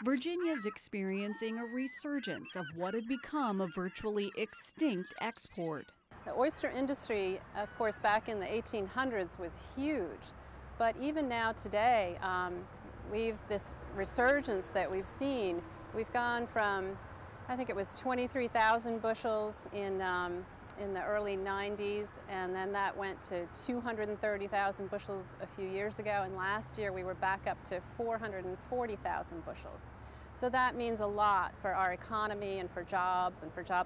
Virginia's experiencing a resurgence of what had become a virtually extinct export. The oyster industry, of course, back in the 1800s was huge, but even now today, this resurgence that we've seen, we've gone from, I think it was 23,000 bushels in the early 90s, and then that went to 230,000 bushels a few years ago, and last year we were back up to 440,000 bushels. So that means a lot for our economy and for jobs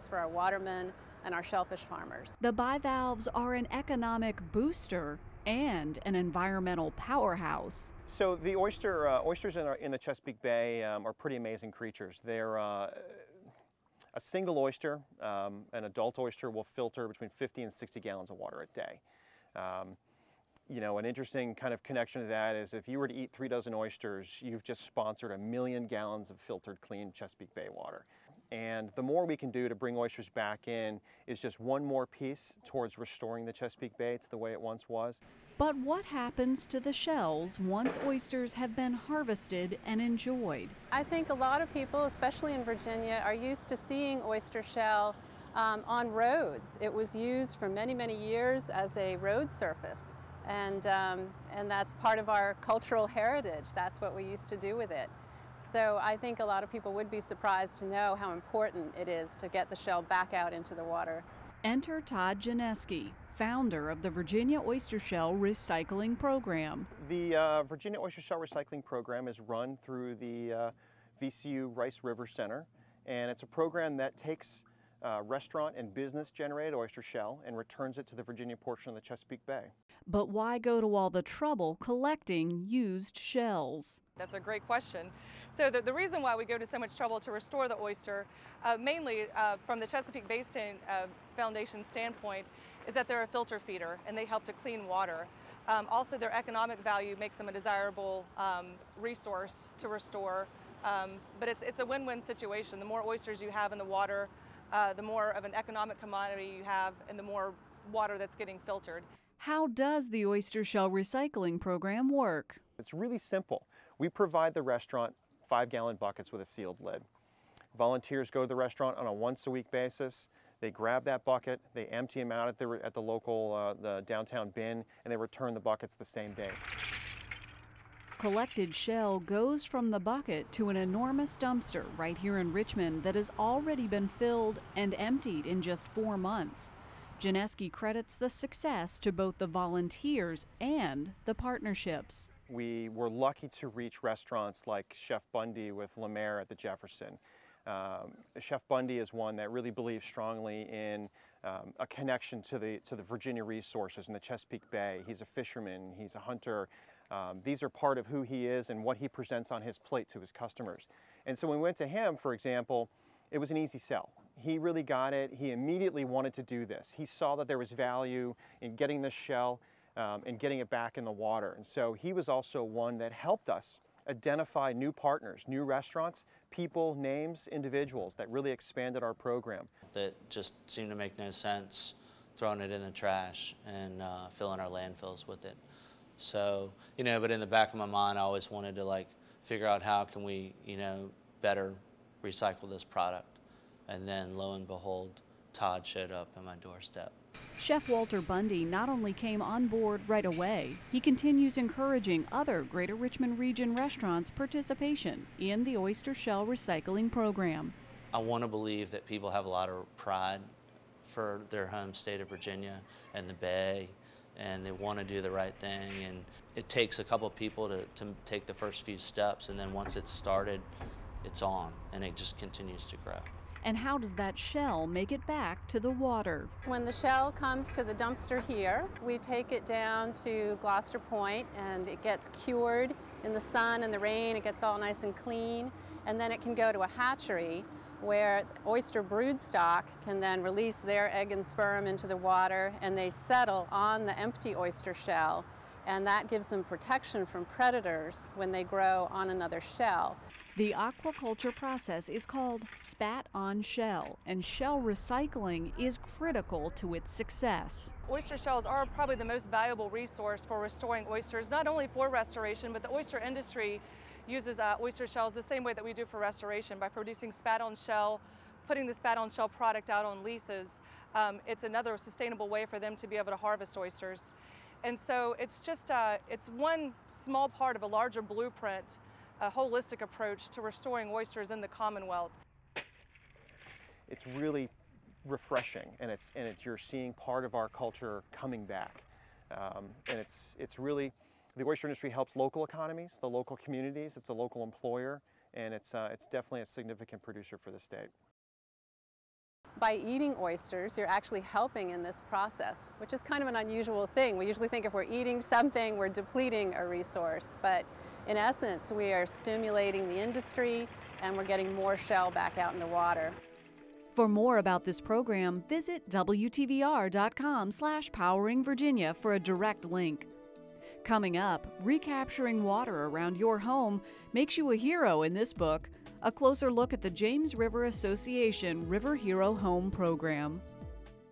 for our watermen and our shellfish farmers. The bivalves are an economic booster and an environmental powerhouse. So the oysters in the Chesapeake Bay are pretty amazing creatures. They're a single oyster, an adult oyster, will filter between 50 and 60 gallons of water a day. You know, an interesting kind of connection to that is if you were to eat 3 dozen oysters, you've just sponsored 1 million gallons of filtered, clean Chesapeake Bay water. And the more we can do to bring oysters back in is just one more piece towards restoring the Chesapeake Bay to the way it once was. But what happens to the shells once oysters have been harvested and enjoyed? I think a lot of people, especially in Virginia, are used to seeing oyster shell on roads. It was used for many, many years as a road surface. And that's part of our cultural heritage. That's what we used to do with it. So I think a lot of people would be surprised to know how important it is to get the shell back out into the water. Enter Todd Janeski, founder of the Virginia Oyster Shell Recycling Program. The Virginia Oyster Shell Recycling Program is run through the VCU Rice River Center, and it's a program that takes restaurant and business generated oyster shell and returns it to the Virginia portion of the Chesapeake Bay. But why go to all the trouble collecting used shells? That's a great question. So the reason why we go to so much trouble to restore the oyster, mainly from the Chesapeake Bay Foundation standpoint, is that they're a filter feeder and they help to clean water. Also, their economic value makes them a desirable resource to restore. But it's a win-win situation. The more oysters you have in the water, the more of an economic commodity you have and the more water that's getting filtered. How does the Oyster Shell Recycling Program work? It's really simple. We provide the restaurant 5-gallon buckets with a sealed lid. Volunteers go to the restaurant on a once-a-week basis. They grab that bucket, they empty them out at the local the downtown bin, and they return the buckets the same day. Collected shell goes from the bucket to an enormous dumpster right here in Richmond that has already been filled and emptied in just 4 months. Janeski credits the success to both the volunteers and the partnerships. We were lucky to reach restaurants like Chef Bundy with Le Maire at the Jefferson. Chef Bundy is one that really believes strongly in a connection to the Virginia resources in the Chesapeake Bay. He's a fisherman, he's a hunter. These are part of who he is and what he presents on his plate to his customers. And so when we went to him, for example, it was an easy sell. He really got it. He immediately wanted to do this. He saw that there was value in getting this shell and getting it back in the water. And so he was also one that helped us identify new partners, new restaurants, people, names, individuals that really expanded our program. That just seemed to make no sense, throwing it in the trash and filling our landfills with it. So, you know, but in the back of my mind, I always wanted to like figure out how can we, you know, better recycle this product. And then lo and behold, Todd showed up at my doorstep. Chef Walter Bundy not only came on board right away, he continues encouraging other Greater Richmond Region restaurants' participation in the Oyster Shell Recycling Program. I want to believe that people have a lot of pride for their home state of Virginia and the Bay, and they want to do the right thing. And it takes a couple of people to take the first few steps, and then once it's started, it's on, and it just continues to grow. And how does that shell make it back to the water? When the shell comes to the dumpster here, we take it down to Gloucester Point and it gets cured in the sun and the rain. It gets all nice and clean, and then it can go to a hatchery where oyster broodstock can then release their egg and sperm into the water, and they settle on the empty oyster shell. and that gives them protection from predators when they grow on another shell. The aquaculture process is called spat on shell, and shell recycling is critical to its success. Oyster shells are probably the most valuable resource for restoring oysters, not only for restoration, but the oyster industry uses oyster shells the same way that we do for restoration by producing spat on shell, putting the spat on shell product out on leases. It's another sustainable way for them to be able to harvest oysters. And so it's just, it's one small part of a larger blueprint, a holistic approach to restoring oysters in the Commonwealth. It's really refreshing, and you're seeing part of our culture coming back. And it's really, the oyster industry helps local economies, the local communities. It's a local employer, and it's definitely a significant producer for the state. By eating oysters, you're actually helping in this process, which is kind of an unusual thing. We usually think if we're eating something, we're depleting a resource, but in essence, we are stimulating the industry and we're getting more shell back out in the water. For more about this program, visit WTVR.com/poweringvirginia for a direct link. Coming up, recapturing water around your home makes you a hero in this book. A closer look at the James River Association River Hero Home program.